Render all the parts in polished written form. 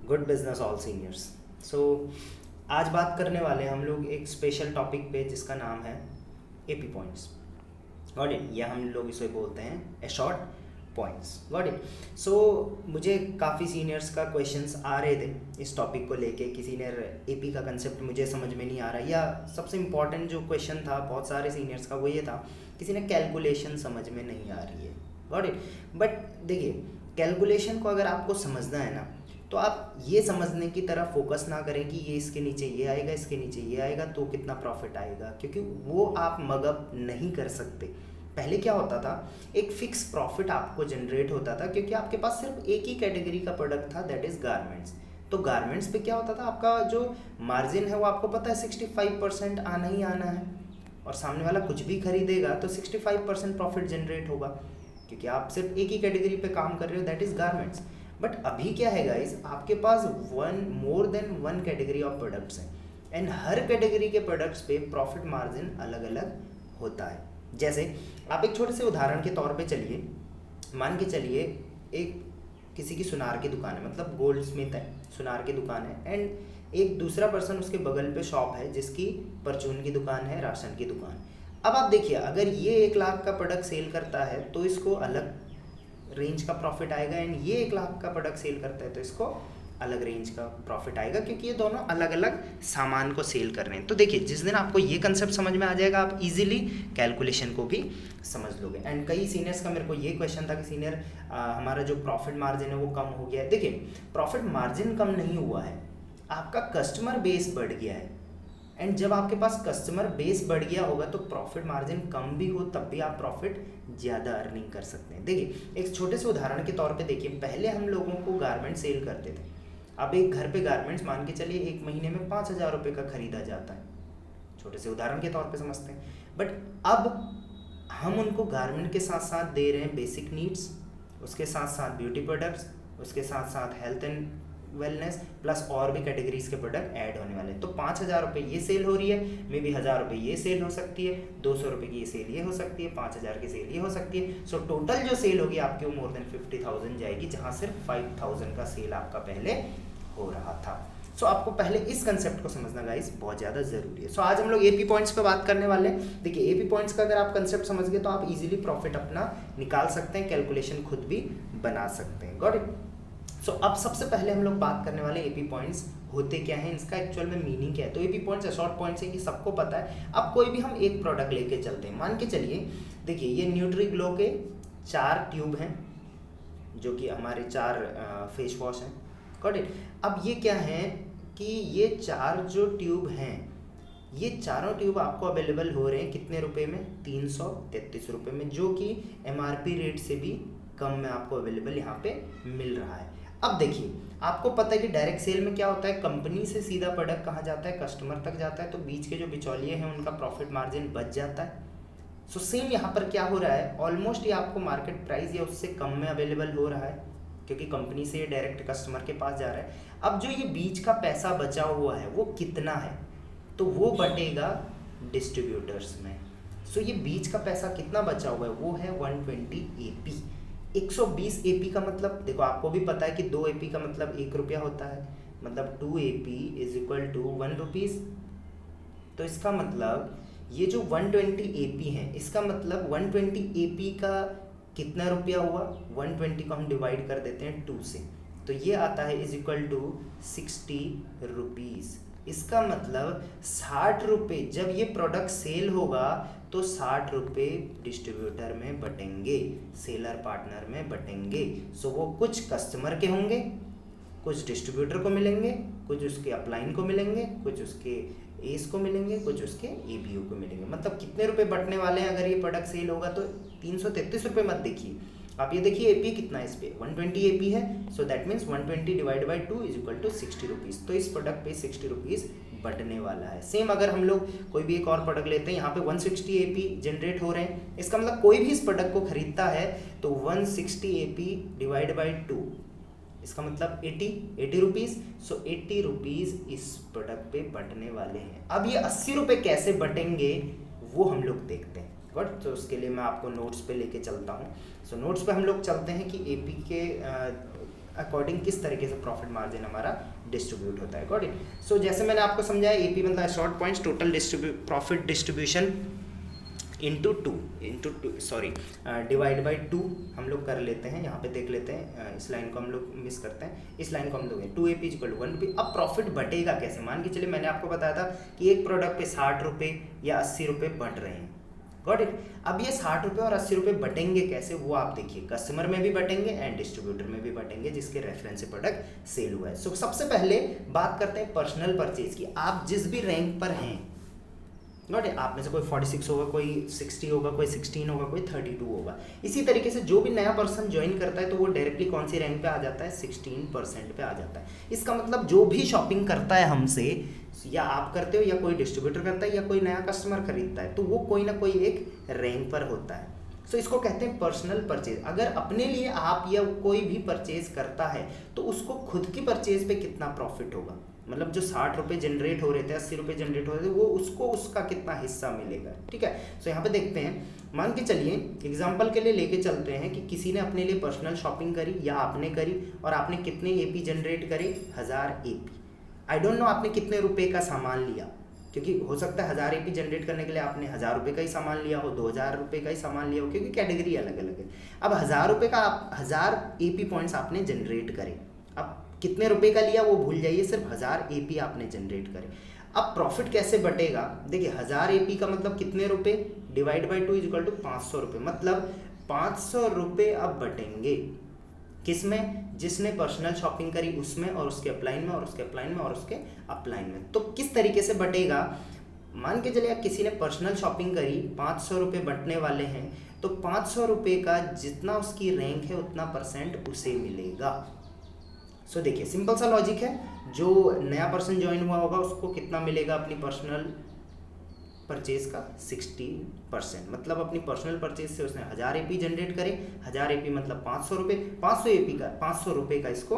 Good business all seniors. So आज बात करने वाले हैं हम लोग एक स्पेशल टॉपिक पे जिसका नाम है एपी पॉइंट्स। गॉट इट, या हम लोग इसे बोलते हैं a short points. Got it. So मुझे काफ़ी सीनियर्स का क्वेश्चंस आ रहे थे इस टॉपिक को लेके कि सीनियर एपी का कंसेप्ट मुझे समझ में नहीं आ रहा, या सबसे इम्पॉर्टेंट जो क्वेश्चन था बहुत सारे सीनियर्स का वो ये था किसी ने कैलकुलेशन समझ में नहीं आ रही है। Got it. बट देखिए, कैलकुलेशन को अगर आपको समझना है ना, तो आप ये समझने की तरफ फोकस ना करें कि ये इसके नीचे ये आएगा, इसके नीचे ये आएगा तो कितना प्रॉफिट आएगा, क्योंकि वो आप मगअप नहीं कर सकते। पहले क्या होता था, एक फिक्स प्रॉफिट आपको जनरेट होता था क्योंकि आपके पास सिर्फ एक ही कैटेगरी का प्रोडक्ट था, दैट इज गारमेंट्स। तो गारमेंट्स पे क्या होता था, आपका जो मार्जिन है वो आपको पता है 65% आना ही आना है, और सामने वाला कुछ भी खरीदेगा तो 65% प्रॉफिट जनरेट होगा क्योंकि आप सिर्फ एक ही कैटेगरी पे काम कर रहे हो, दैट इज गारमेंट्स। बट अभी क्या है गाइस, आपके पास more than one category of products हैं, एंड हर कैटेगरी के प्रोडक्ट्स पे प्रॉफिट मार्जिन अलग अलग होता है। जैसे आप एक छोटे से उदाहरण के तौर पे चलिए, मान के चलिए एक किसी की सुनार की दुकान है, मतलब गोल्ड स्मिथ है, सुनार की दुकान है, एंड एक दूसरा पर्सन उसके बगल पे शॉप है जिसकी परचून की दुकान है, राशन की दुकान। अब आप देखिए, अगर ये 1 लाख का प्रोडक्ट सेल करता है तो इसको अलग रेंज का प्रॉफिट आएगा, एंड ये 1 लाख का प्रोडक्ट सेल करता है तो इसको अलग रेंज का प्रॉफिट आएगा, क्योंकि ये दोनों अलग अलग सामान को सेल कर रहे हैं। तो देखिए, जिस दिन आपको ये कंसेप्ट समझ में आ जाएगा, आप इजीली कैलकुलेशन को भी समझ लोगे। एंड कई सीनियर्स का मेरे को ये क्वेश्चन था कि सीनियर हमारा जो प्रॉफिट मार्जिन है वो कम हो गया है। देखिए, प्रॉफिट मार्जिन कम नहीं हुआ है, आपका कस्टमर बेस बढ़ गया है, एंड जब आपके पास कस्टमर बेस बढ़ गया होगा तो प्रॉफिट मार्जिन कम भी हो तब भी आप प्रॉफिट ज़्यादा अर्निंग कर सकते हैं। देखिए, एक छोटे से उदाहरण के तौर पे देखिए, पहले हम लोगों को गारमेंट सेल करते थे। अब एक घर पे गारमेंट्स मान के चलिए एक महीने में 5,000 रुपये का खरीदा जाता है, छोटे से उदाहरण के तौर पे समझते हैं। बट अब हम उनको गारमेंट के साथ साथ दे रहे हैं बेसिक नीड्स, उसके साथ साथ ब्यूटी प्रोडक्ट्स, उसके साथ साथ हेल्थ एंड वेलनेस, प्लस और भी कैटेगरीज के प्रोडक्ट ऐड होने वाले हैं। तो 5,000 रुपये ये सेल हो रही है, मे बी 1,000 रुपये ये सेल हो सकती है, 200 रुपये की ये सेल ये हो सकती है, 5,000 की सेल ये हो सकती है। सो टोटल जो सेल होगी आपकी वो मोर देन 50,000 जाएगी, जहाँ सिर्फ 5,000 का सेल आपका पहले हो रहा था। सो आपको पहले इस कंसेप्ट को समझना गाइस बहुत ज़्यादा ज़रूरी है। सो आज हम लोग एपी पॉइंट्स पे बात करने वाले हैं। देखिए, एपी पॉइंट्स का अगर आप कंसेप्ट समझ गए तो आप इजीली प्रॉफिट अपना निकाल सकते हैं, कैलकुलेशन खुद भी बना सकते हैं। Got it. सो अब सबसे पहले हम लोग बात करने वाले एपी पॉइंट्स होते क्या हैं, इसका एक्चुअल में मीनिंग क्या है। तो एपी पॉइंट्स शॉर्ट पॉइंट्स है कि सबको पता है। अब कोई भी हम एक प्रोडक्ट लेके चलते हैं, मान के चलिए, देखिए ये न्यूट्रीग्लो के 4 ट्यूब हैं जो कि हमारे 4 फेस वॉश हैं। Got it. अब ये क्या है कि ये 4 जो ट्यूब हैं, ये चारों ट्यूब आपको अवेलेबल हो रहे हैं कितने रुपए में, 333 रुपये में, जो कि एमआरपी रेट से भी कम में आपको अवेलेबल यहाँ पे मिल रहा है। अब देखिए, आपको पता है कि डायरेक्ट सेल में क्या होता है, कंपनी से सीधा प्रोडक्ट कहाँ जाता है, कस्टमर तक जाता है, तो बीच के जो बिचौलिए हैं उनका प्रॉफिट मार्जिन बच जाता है। सो सेम यहाँ पर क्या हो रहा है, ऑलमोस्ट ये आपको मार्केट प्राइस या उससे कम में अवेलेबल हो रहा है क्योंकि कंपनी से डायरेक्ट कस्टमर के पास जा रहा है। अब जो ये बीच का पैसा बचा हुआ है वो कितना है, तो वो बटेगा डिस्ट्रीब्यूटर्स में। सो ये बीच का पैसा कितना बचा हुआ है, वो है 120 AP। 120 AP का मतलब, देखो आपको भी पता है कि 2 AP का मतलब 1 रुपया होता है, मतलब 2 AP is equal to 1 rupees. तो इसका मतलब ये जो 120 AP है, इसका मतलब 120 AP का कितना रुपया हुआ, 120 को हम डिवाइड कर देते हैं 2 से, तो ये आता है इज इक्वल टू 60 रुपीज़। इसका मतलब 60 रुपये जब ये प्रोडक्ट सेल होगा तो 60 रुपये डिस्ट्रीब्यूटर में बटेंगे, सेलर पार्टनर में बटेंगे। सो वो कुछ कस्टमर के होंगे, कुछ डिस्ट्रीब्यूटर को मिलेंगे, कुछ उसके अपलाइन को मिलेंगे, कुछ उसके एस को मिलेंगे, कुछ उसके एबीओ को मिलेंगे। मतलब कितने रुपए बटने वाले हैं अगर ये प्रोडक्ट सेल होगा, तो 333 रुपये मत देखिए, आप ये देखिए एपी कितना है, इस पे 120 एपी है। So that means 120 divide by 2 is equal to 60 rupees. तो इस प्रोडक्ट पे 60 रुपीज़ बटने वाला है। सेम अगर हम लोग कोई भी एक और प्रोडक्ट लेते हैं, यहाँ पे 160 एपी जनरेट हो रहे हैं, इसका मतलब कोई भी इस प्रोडक्ट को खरीदता है तो 160 एपी डिवाइड बाई 2, इसका मतलब 80 रुपीज़। सो 80 रुपीज़ इस प्रोडक्ट पे बटने वाले हैं। अब ये 80 रुपये कैसे बटेंगे वो हम लोग देखते हैं। बट तो उसके लिए मैं आपको नोट्स पे लेके चलता हूँ। सो नोट्स पे हम लोग चलते हैं कि एपी के अकॉर्डिंग किस तरीके से प्रॉफिट मार्जिन हमारा डिस्ट्रीब्यूट होता है। Got it. सो जैसे मैंने आपको समझाया, एपी मतलब short points, total profit distribution into two divide by 2 हम लोग कर लेते हैं। यहाँ पे देख लेते हैं, इस लाइन को हम लोग मिस करते हैं, इस लाइन को हम लोग 2 AP = 1 रुपये। अब प्रॉफिट बटेगा कैसे? मान के चलिए मैंने आपको बताया था कि एक प्रोडक्ट पे 60 रुपये या 80 रुपये बट रहे हैं। Got it. अब ये 60 रुपये और 80 रुपये बटेंगे कैसे, वो आप देखिए, कस्टमर में भी बटेंगे एंड डिस्ट्रीब्यूटर में भी बटेंगे जिसके रेफरेंस से प्रोडक्ट सेल हुआ है। सो सबसे पहले बात करते हैं पर्सनल परचेज की। आप जिस भी रैंक पर हैं, नॉट आप में से कोई 46 होगा, कोई 60 होगा, कोई 16 होगा, कोई 32 होगा। इसी तरीके से जो भी नया पर्सन ज्वाइन करता है तो वो डायरेक्टली कौन सी रैंक पे आ जाता है? 16% पे आ जाता है। इसका मतलब जो भी शॉपिंग करता है हमसे, या आप करते हो या कोई डिस्ट्रीब्यूटर करता है या कोई नया कस्टमर खरीदता है, तो वो कोई ना कोई एक रैंक पर होता है। सो इसको कहते हैं पर्सनल परचेज। अगर अपने लिए आप या कोई भी परचेज करता है तो उसको खुद की परचेज पे कितना प्रॉफिट होगा, मतलब जो 60 रुपये जनरेट हो रहे थे, 80 रुपये जनरेट हो रहे थे, वो उसको उसका कितना हिस्सा मिलेगा। ठीक है। सो यहाँ पे देखते हैं, मान के चलिए एग्जांपल के लिए लेके चलते हैं कि किसी ने अपने लिए पर्सनल शॉपिंग करी या आपने करी, और आपने कितने AP जनरेट करे? 1000 AP। आई डोंट नो आपने कितने रुपए का सामान लिया, क्योंकि हो सकता है 1000 AP जनरेट करने के लिए आपने 1000 रुपये का ही सामान लिया हो, 2000 रुपये का ही सामान लिया हो, क्योंकि कैटेगरी अलग अलग है। अब 1000 रुपये का 1000 AP पॉइंट्स आपने जनरेट करे। अब कितने रुपए का लिया वो भूल जाइए, सिर्फ 1000 AP आपने जनरेट करे। अब प्रॉफिट कैसे बटेगा? देखिए 1000 AP का मतलब कितने रुपए, डिवाइड बाई 2 = 500 रुपये। मतलब 500 रुपये अब बटेंगे किसमें? जिसने पर्सनल शॉपिंग करी उसमें, और उसके अपलाइन में, और उसके अपलाइन में, और उसके अपलाइन में। तो किस तरीके से बटेगा? मान के चलिए किसी ने पर्सनल शॉपिंग करी, 500 रुपये बटने वाले हैं, तो 500 रुपये का जितना उसकी रैंक है उतना परसेंट उसे मिलेगा। सो देखिए सिंपल सा लॉजिक है, जो नया पर्सन ज्वाइन हुआ होगा उसको कितना मिलेगा अपनी पर्सनल परचेज का? 16%। मतलब अपनी पर्सनल परचेज से उसने 1000 AP जनरेट करे, 1000 AP मतलब 500 रुपये, 500 AP का 500 रुपये का इसको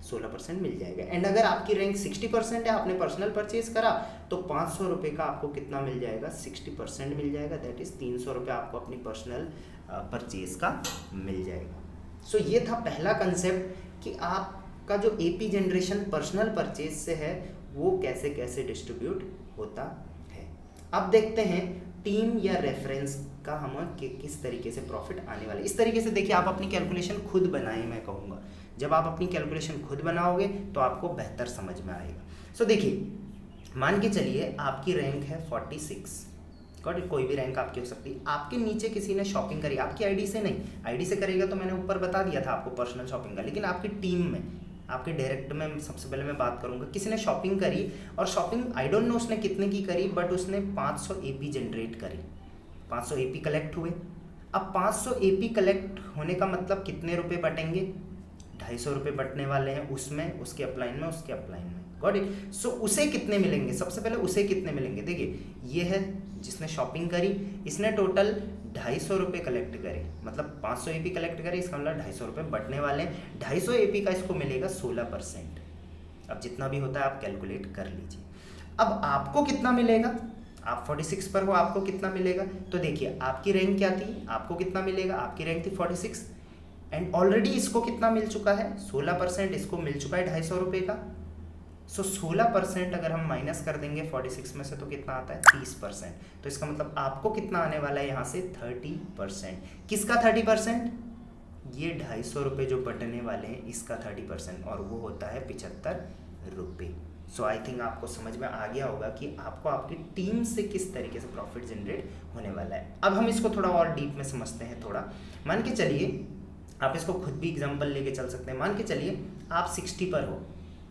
16% मिल जाएगा। एंड अगर आपकी रैंक 60% है, आपने पर्सनल परचेज करा, तो 500 रुपये का आपको कितना मिल जाएगा? 60% मिल जाएगा। दैट इज़ 300 रुपये आपको अपनी पर्सनल परचेज का मिल जाएगा। सो ये था पहला कंसेप्ट कि आपका जो AP जनरेशन पर्सनल परचेज से है वो कैसे कैसे डिस्ट्रीब्यूट होता है। अब देखते हैं टीम या रेफरेंस का हमें किस तरीके से प्रॉफिट आने वाले। इस तरीके से देखिए आप अपनी कैलकुलेशन खुद बनाएं, मैं कहूँगा जब आप अपनी कैलकुलेशन खुद बनाओगे तो आपको बेहतर समझ में आएगा। सो देखिए मान के चलिए आपकी रैंक है 46, कोई भी रैंक आपकी हो सकती है। आपके नीचे किसी ने शॉपिंग करी, आपकी आईडी से नहीं, आईडी से करेगा तो मैंने ऊपर बता दिया था आपको पर्सनल शॉपिंग का, लेकिन आपकी टीम में, आपके डायरेक्ट में सबसे पहले मैं बात करूंगा, किसी ने शॉपिंग करी और शॉपिंग आई डोंट नो उसने कितने की करी, बट उसने 500 AP जनरेट करी, 500 AP कलेक्ट हुए। अब 500 AP कलेक्ट होने का मतलब कितने रुपए बटेंगे? 250 रुपये बटने वाले हैं उसमें, उसके अपलाइन में, उसके अपलाइन में। Got it. सो उसे कितने मिलेंगे? सबसे पहले उसे कितने मिलेंगे? देखिए ये है जिसने शॉपिंग करी, इसने टोटल 250 रुपये कलेक्ट करे, मतलब 500 AP कलेक्ट करे, इसका मतलब 250 रुपये बटने वाले हैं। 250 AP का इसको मिलेगा 16%। अब जितना भी होता है आप कैलकुलेट कर लीजिए। अब आपको कितना मिलेगा? आप 46 पर हो, आपको कितना मिलेगा? तो देखिए आपकी रैंक क्या थी, आपको कितना मिलेगा? आपकी रैंक थी 46 एंड ऑलरेडी इसको कितना मिल चुका है? 16% इसको मिल चुका है 250 रुपये का। सो 16% अगर हम माइनस कर देंगे 46 में से तो कितना आता है? 30%। तो इसका मतलब आपको कितना आने वाला है यहाँ से? 30%। किसका 30%? ये 250 रुपये जो बटने वाले हैं इसका 30%, और वो होता है 75 रुपये। सो आई थिंक आपको समझ में आ गया होगा कि आपको आपकी टीम से किस तरीके से प्रॉफिट जनरेट होने वाला है। अब हम इसको थोड़ा और डीप में समझते हैं। थोड़ा मान के चलिए, आप इसको खुद भी एग्जांपल लेके चल सकते हैं। मान के चलिए आप 60 पर हो,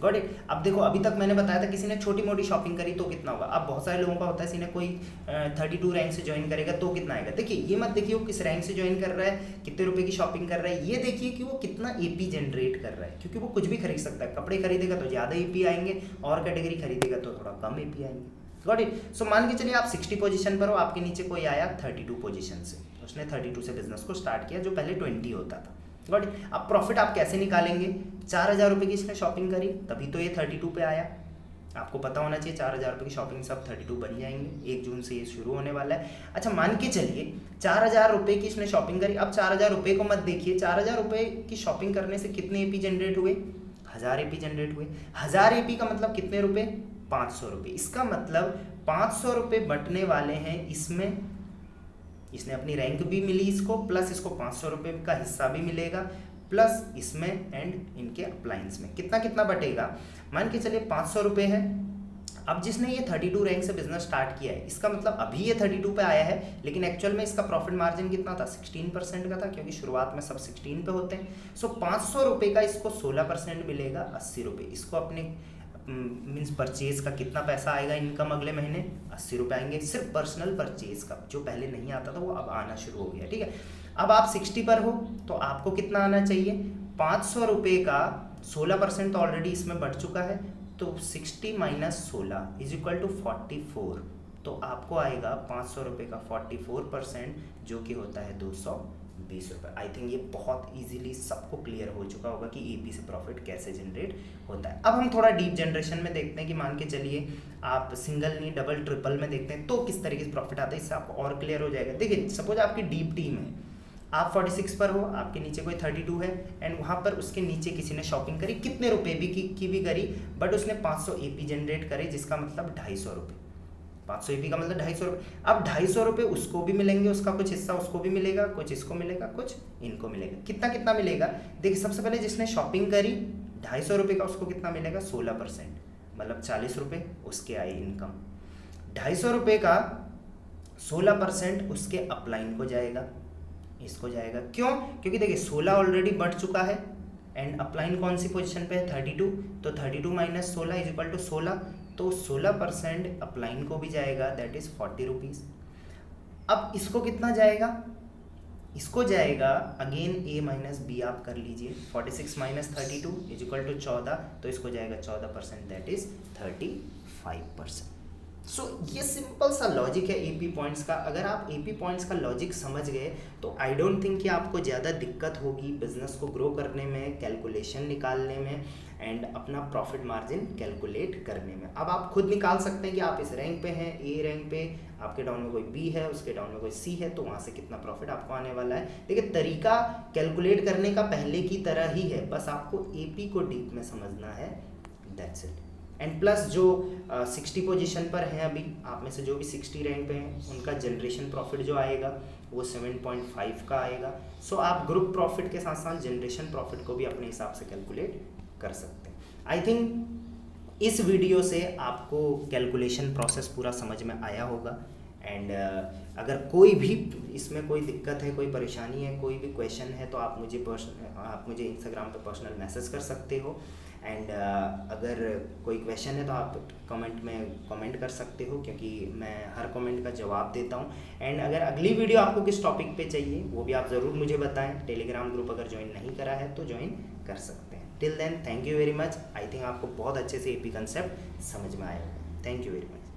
गॉट इट। अब देखो अभी तक मैंने बताया था किसी ने छोटी मोटी शॉपिंग करी तो कितना होगा। अब बहुत सारे लोगों का होता है, किसी ने कोई 32 रैंक से ज्वाइन करेगा तो कितना आएगा। देखिए ये मत देखिए वो किस रैंक से ज्वाइन कर रहा है, कितने रुपए की शॉपिंग कर रहा है, ये देखिए कि वो कितना AP जनरेट कर रहा है, क्योंकि वो कुछ भी खरीद सकता है। कपड़े खरीदेगा तो ज़्यादा AP आएंगे, और कैटेगरी खरीदेगा तो थोड़ा कम AP आएंगे। Got it. सो मान के चलिए आप 60 पोजीशन पर हो, आपके नीचे कोई आया 32 पोजीशन से, उसने 32 से बिजनेस को स्टार्ट किया जो पहले 20 होता था। Got it. अब प्रॉफिट आप कैसे निकालेंगे? 4000 रुपये की इसने शॉपिंग करी तभी तो ये 32 पे आया। आपको पता होना चाहिए 4,000 रुपये की शॉपिंग सब 32 बन जाएंगे। 1 जून से ये शुरू होने वाला है। अच्छा मान के चलिए 4,000 रुपये की इसने शॉपिंग करी। अब 4,000 रुपये को मत देखिए, 4,000 रुपये की शॉपिंग करने से कितने AP जनरेट हुए? 1000 AP जनरेट हुए। 1000 AP का मतलब कितने रुपये? 500 रुपये। इसका मतलब 500 रुपये बटने वाले हैं इसमें। इसने अपनी रैंक भी मिली इसको, प्लस इसको 500 रुपये का हिस्सा भी मिलेगा, प्लस इसमें एंड इनके अप्लायंस में कितना कितना बटेगा। मान के चलिए 500 रुपये है। अब जिसने ये 32 रैंक से बिजनेस स्टार्ट किया है, इसका मतलब अभी ये 32 पे आया है, लेकिन एक्चुअल में इसका प्रॉफिट मार्जिन कितना था? 16% का था, क्योंकि शुरुआत में सब 16 पे होते हैं। सो 500 रुपये का इसको 16% मिलेगा, 80 रुपये। इसको अपने मीन्स परचेज का कितना पैसा आएगा इनकम अगले महीने? 80 रुपये आएंगे, सिर्फ पर्सनल परचेज का। जो पहले नहीं आता था वो अब आना शुरू हो गया, ठीक है। अब आप 60 पर हो तो आपको कितना आना चाहिए? 500 रुपये का 16% तो ऑलरेडी इसमें बढ़ चुका है, तो 60 माइनस 16 इज इक्वल टू 44। तो आपको आएगा 500 रुपये का 44%, जो कि होता है 220 रुपये। आई थिंक ये बहुत इजीली सबको क्लियर हो चुका होगा कि AP से प्रॉफिट कैसे जनरेट होता है। अब हम थोड़ा डीप जनरेशन में देखते हैं कि मान के चलिए आप सिंगल नहीं डबल ट्रिपल में देखते हैं तो किस तरीके से प्रॉफिट आता है, इससे आपको और क्लियर हो जाएगा। देखिए सपोज आपकी डीप टीम है, आप 46 पर हो, आपके नीचे कोई 32 है, एंड वहाँ पर उसके नीचे किसी ने शॉपिंग करी, कितने रुपए भी की भी करी, बट उसने 500 AP जनरेट करे, जिसका मतलब 250 रुपये। 500 AP का मतलब 250 रुपये। अब 250 रुपये उसको भी मिलेंगे, उसका कुछ हिस्सा उसको भी मिलेगा, कुछ इसको मिलेगा, कुछ इनको मिलेगा। कितना कितना मिलेगा? देखिए सबसे पहले जिसने शॉपिंग करी 250 रुपये का, उसको कितना मिलेगा? 16%, मतलब 40 रुपये उसके आई इनकम। 250 रुपये का 16% उसके अपलाइन को जाएगा, इसको जाएगा। क्यों? क्योंकि देखिए 16 ऑलरेडी बढ़ चुका है एंड अपलाइन कौन सी पोजीशन पे है? 32। तो 32 माइनस 16 इज इक्वल टू 16, तो 16% अपलाइन को भी जाएगा, दैट इज 40 रुपीज़। अब इसको कितना जाएगा? इसको जाएगा अगेन A माइनस B, आप कर लीजिए। 46 माइनस 32 इज इक्वल टू 14, तो इसको जाएगा 14%, दैट इज 35%। सो ये सिंपल सा लॉजिक है AP पॉइंट्स का। अगर आप AP पॉइंट्स का लॉजिक समझ गए तो आई डोंट थिंक कि आपको ज़्यादा दिक्कत होगी बिजनेस को ग्रो करने में, कैलकुलेशन निकालने में एंड अपना प्रॉफिट मार्जिन कैलकुलेट करने में। अब आप खुद निकाल सकते हैं कि आप इस रैंक पे हैं, A रैंक पे, आपके डाउन में कोई B है, उसके डाउन में कोई C है, तो वहाँ से कितना प्रॉफिट आपको आने वाला है। देखिए तरीका कैलकुलेट करने का पहले की तरह ही है, बस आपको AP को डीप में समझना है, दैट्स इट। एंड प्लस जो 60 पोजीशन पर हैं अभी, आप में से जो भी 60 रैंक पे हैं, उनका जनरेशन प्रॉफिट जो आएगा वो 7.5 का आएगा। सो आप ग्रुप प्रॉफिट के साथ साथ जनरेशन प्रॉफिट को भी अपने हिसाब से कैलकुलेट कर सकते हैं। आई थिंक इस वीडियो से आपको कैलकुलेशन प्रोसेस पूरा समझ में आया होगा। एंड अगर कोई भी इसमें कोई दिक्कत है, कोई परेशानी है, कोई भी क्वेश्चन है, तो आप मुझे इंस्टाग्राम पे पर्सनल मैसेज कर सकते हो। एंड अगर कोई क्वेश्चन है तो आप कमेंट में कमेंट कर सकते हो, क्योंकि मैं हर कमेंट का जवाब देता हूँ। एंड अगर अगली वीडियो आपको किस टॉपिक पे चाहिए वो भी आप ज़रूर मुझे बताएं। टेलीग्राम ग्रुप अगर ज्वाइन नहीं करा है तो ज्वाइन कर सकते हैं। Till then thank you very much. I think आपको बहुत अच्छे से AP कंसेप्ट समझ में आया होगा। Thank you very much.